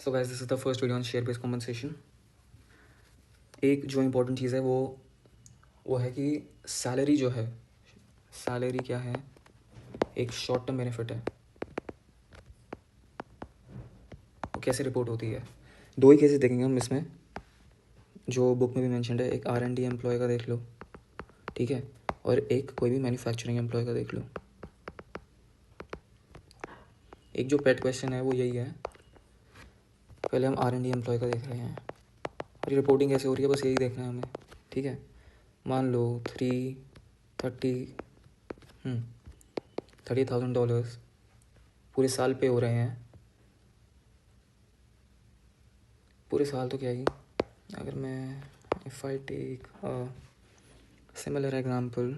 So guys, this is the first video on share based compensation. एक जो important चीज़ है वो है कि सैलरी जो है, सैलरी क्या है, एक शॉर्ट टर्म बेनिफिट है। वो कैसे रिपोर्ट होती है, दो ही केसेस देखेंगे हम इसमें, जो बुक में भी मेंशन्ड है। एक R&D एम्प्लॉय का देख लो, ठीक है, और एक कोई भी मैन्युफैक्चरिंग एम्प्लॉय का देख लो। एक जो पेट क्वेश्चन है वो यही है। पहले हम R&D एम्प्लॉय का देख रहे हैं और ये रिपोर्टिंग कैसे हो रही है, बस यही देखना है हमें, ठीक है। मान लो $30,000 पूरे साल पे हो रहे हैं। पूरे साल तो क्या ही, अगर मैं if I take similar example,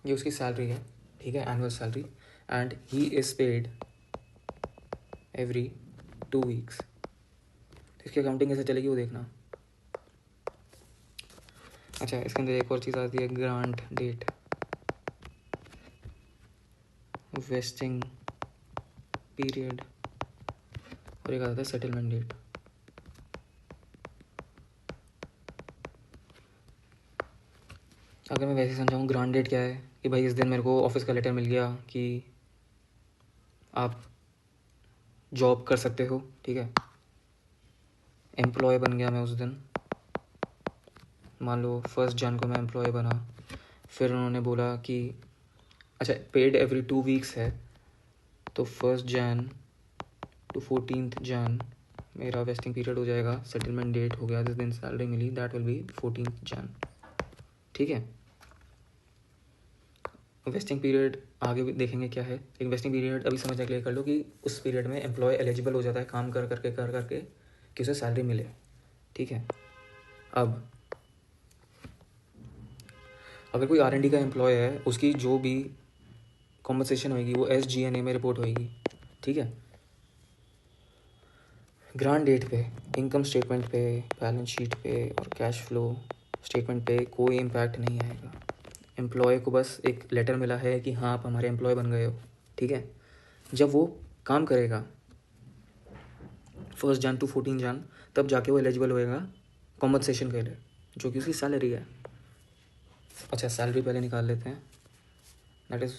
ये उसकी सैलरी है, ठीक है, annual salary, and he is paid every 2 weeks. तो इसकी अकाउंटिंग कैसे चलेगी वो देखना। अच्छा, इसके अंदर एक और चीज़ आती है, ग्रांट डेट, वेस्टिंग पीरियड, और एक आता है सेटलमेंट डेट। अगर मैं वैसे समझाऊँ, ग्रांट डेट क्या है कि भाई इस दिन मेरे को ऑफिस का लेटर मिल गया कि आप जॉब कर सकते हो, ठीक है, एम्प्लॉय बन गया मैं उस दिन। मान लो 1 जनवरी को मैं एम्प्लॉय बना, फिर उन्होंने बोला कि अच्छा पेड एवरी 2 वीक्स है, तो 1 जनवरी to 14 जनवरी मेरा वेस्टिंग पीरियड हो जाएगा। सेटलमेंट डेट हो गया जिस दिन सैलरी मिली, दैट विल बी 14 जनवरी, ठीक है। वेस्टिंग पीरियड आगे भी देखेंगे क्या है, लेकिन वेस्टिंग पीरियड अभी समझने के लिए कर लो कि उस पीरियड में एम्प्लॉय एलिजिबल हो जाता है काम कर करके कि उसे सैलरी मिले, ठीक है। अब अगर कोई R&D का एम्प्लॉय है, उसकी जो भी कॉम्पनसेशन होगी वो SG&A में रिपोर्ट होगी, ठीक है। ग्रांट डेट पे, इनकम स्टेटमेंट पे, बैलेंस शीट पे और कैश फ्लो स्टेटमेंट पे कोई इम्पैक्ट नहीं आएगा। एम्प्लॉय को बस एक लेटर मिला है कि हाँ आप हमारे एम्प्लॉय बन गए हो, ठीक है। जब वो काम करेगा 1 जनवरी to 14 जनवरी, तब जाके वो एलिजिबल होएगा कॉम्पनसेशन के लिए, जो कि उसकी सैलरी है। अच्छा, सैलरी पहले निकाल लेते हैं, that is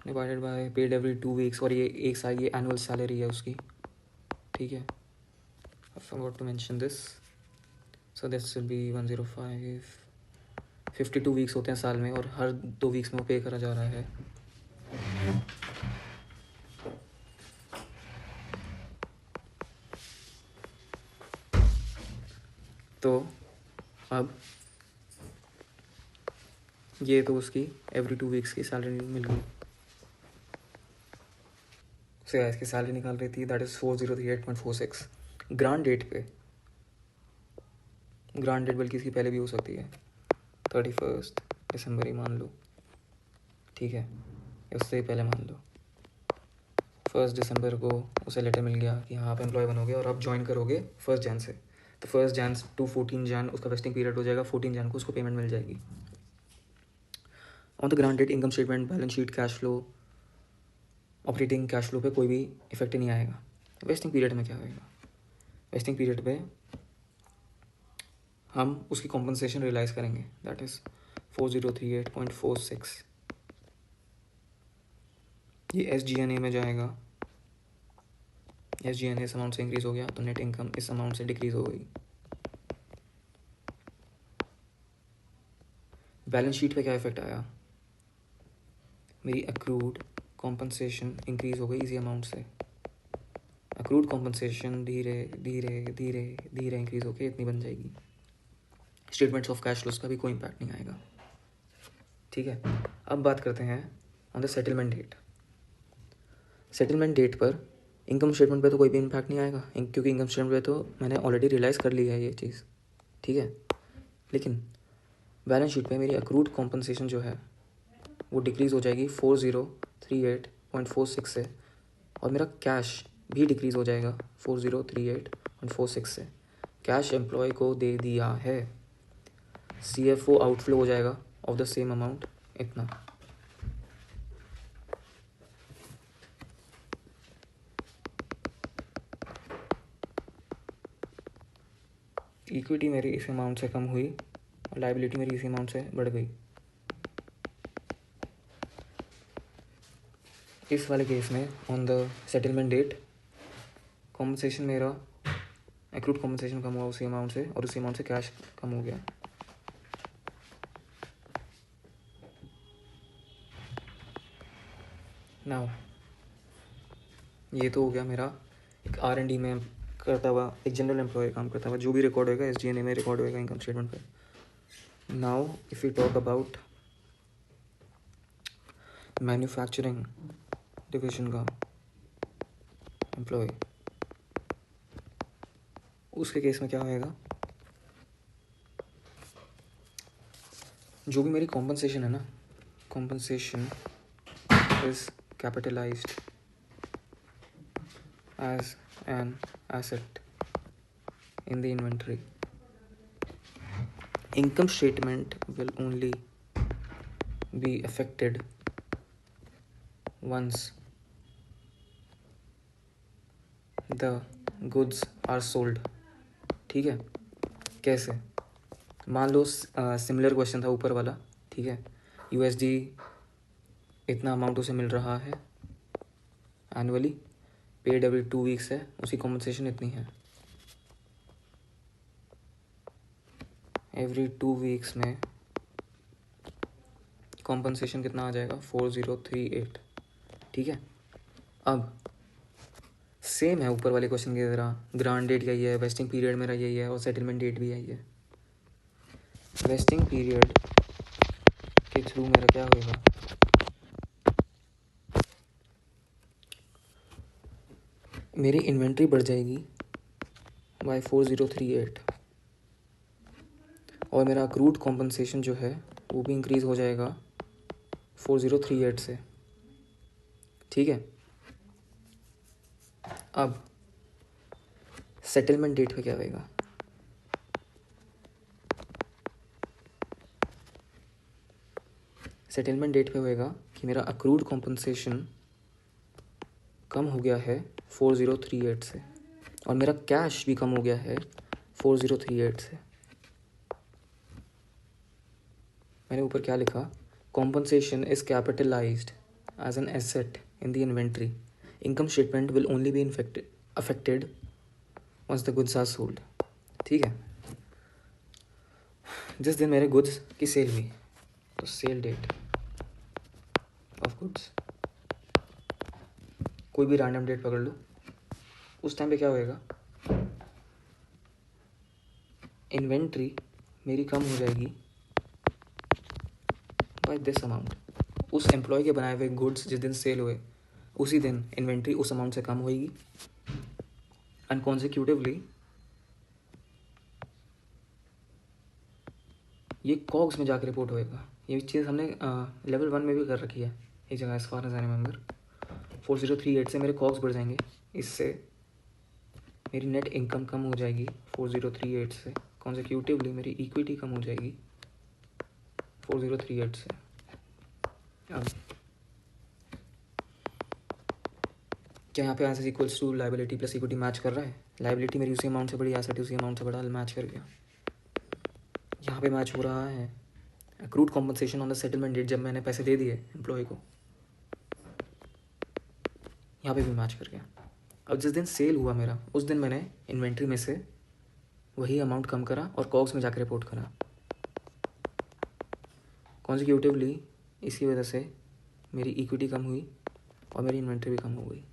divided by paid every 2 weeks, और ये एक साल ये एनुअल सैलरी है उसकी, ठीक है। I forgot to mention this, so this will be 105। 52 weeks होते हैं साल में, और हर 2 वीक्स में वो पे करा जा रहा है। तो अब ये तो उसकी एवरी 2 वीक्स की सैलरी मिल गई। से इसकी सैलरी निकाल रही थी, दैट इज़ 4038.46। ग्रांट डेट पे, ग्रांट डेट बल्कि इसकी पहले भी हो सकती है, 31 दिसंबर ही मान लो, ठीक है, उससे ही पहले मान लो 1 दिसंबर को उसे लेटर मिल गया कि हाँ आप एम्प्लॉय बनोगे और आप ज्वाइन करोगे 1 जनवरी से। तो 1 जनवरी to 14 जनवरी उसका वेस्टिंग पीरियड हो जाएगा, 14 जनवरी को उसको पेमेंट मिल जाएगी। On the grant date income statement, balance sheet, cash flow, operating cash flow पे कोई भी इफेक्ट नहीं आएगा। वेस्टिंग पीरियड में क्या होएगा, वेस्टिंग पीरियड पे हम उसकी कॉम्पनसेशन रियलाइज़ करेंगे, दैट इज़ 4038.46। ये SG&A में जाएगा, SG&A इस अमाउंट से इंक्रीज़ हो गया तो नेट इनकम इस अमाउंट से डिक्रीज़ हो गई। बैलेंस शीट पे क्या इफेक्ट आया, मेरी अक्रूड कॉम्पनसेशन इंक्रीज़ हो गई इसी अमाउंट से। अक्रूड कॉम्पनसेशन धीरे धीरे धीरे धीरे इंक्रीज़ होकर इतनी बन जाएगी। स्टेटमेंट्स ऑफ कैश फ्लोज का भी कोई इम्पैक्ट नहीं आएगा, ठीक है। अब बात करते हैं on the settlement date. Settlement date पर इनकम स्टेटमेंट पे तो कोई भी इम्पैक्ट नहीं आएगा, क्योंकि इनकम स्टेटमेंट पे तो मैंने ऑलरेडी रियलाइज़ कर ली है ये चीज़, ठीक है। लेकिन बैलेंस शीट पे मेरी अक्रूड कॉम्पनसेशन जो है वो डिक्रीज़ हो जाएगी 4038.46 से, और मेरा कैश भी डिक्रीज़ हो जाएगा 4038.46 से। कैश एम्प्लॉय को दे दिया है, CFO आउटफ्लो हो जाएगा ऑफ द सेम अमाउंट इतना। इक्विटी मेरी इस अमाउंट से कम हुई और लाइबिलिटी मेरी इस अमाउंट से बढ़ गई। इस वाले केस में on the settlement date compensation मेरा एक्रूड कॉम्पनसेशन कम हुआ उसी अमाउंट से, और उसी अमाउंट से कैश कम हो गया। नाउ ये तो हो गया मेरा एक R&D में करता हुआ, एक जनरल एम्प्लॉय काम करता हुआ, जो भी रिकॉर्ड होएगा SG&A में रिकॉर्ड होएगा इनकम स्टेटमेंट पे। Now if you talk about manufacturing division का एम्प्लॉय, उसके केस में क्या होएगा, जो भी मेरी कॉम्पनसेशन है ना, compensation is capitalised as an asset in the inventory. Income statement will only be affected once the goods are sold. ठीक है, कैसे? मान लो सिमिलर क्वेश्चन था ऊपर वाला, ठीक है, USD इतना अमाउंट उसे मिल रहा है एनुअली, पेड एवरी 2 वीक्स है, उसकी कॉम्पनसेशन इतनी है। एवरी 2 वीक्स में कॉम्पनसेशन कितना आ जाएगा, 4038। ठीक है, अब सेम है ऊपर वाले क्वेश्चन की तरह, ग्रांट डेट यही है, वेस्टिंग पीरियड मेरा यही है, और सेटलमेंट डेट भी यही है। वेस्टिंग पीरियड के थ्रू मेरा क्या होगा, मेरी इन्वेंट्री बढ़ जाएगी बाय 4038, और मेरा अक्रूड कॉम्पनसेशन जो है वो भी इंक्रीज़ हो जाएगा 4038 से। ठीक है, अब सेटलमेंट डेट पे क्या होएगा, सेटलमेंट डेट पे होएगा कि मेरा अक्रूड कॉम्पनसेशन कम हो गया है 4038 से, और मेरा कैश भी कम हो गया है 4038 से। मैंने ऊपर क्या लिखा, compensation is capitalized as an asset in the inventory, income statement will only be affected once the goods are sold. ठीक है, जिस दिन मेरे गुड्स की सेल हुई, तो सेल डेट ऑफ गुड्स, कोई भी रैंडम डेट पकड़ लो, उस टाइम पे क्या होएगा, इन्वेंट्री मेरी कम हो जाएगी बाय दिस अमाउंट। उस एम्प्लॉय के बनाए हुए गुड्स जिस दिन सेल हुए उसी दिन इन्वेंट्री उस अमाउंट से कम होएगी, एंड कॉन्सिक्यूटिवली ये कॉग्स में जाकर रिपोर्ट होएगा। ये चीज़ हमने लेवल 1 में भी कर रखी है एक जगह, as far as I remember. 4038 से मेरे कॉग्स बढ़ जाएंगे, इससे मेरी नेट इनकम कम हो जाएगी 4038 से, कॉन्सिक्यूटिवली मेरी इक्विटी कम हो जाएगी 4038 से। अब क्या यहाँ पे asset equals to liability plus equity match कर रहा है? लाइबिलिटी मेरी उसी अमाउंट से बड़ी, एसेट उसी अमाउंट से बड़ा, मैच कर गया। यहाँ पे मैच हो रहा है accrued compensation on the settlement date, जब मैंने पैसे दे दिए एम्प्लॉय को, यहाँ पे भी मैच कर गया। अब जिस दिन सेल हुआ मेरा, उस दिन मैंने इन्वेंट्री में से वही अमाउंट कम करा और कॉग्स में जाकर रिपोर्ट करा। कॉन्सिक्यूटिवली इसकी वजह से मेरी इक्विटी कम हुई और मेरी इन्वेंट्री भी कम हो गई।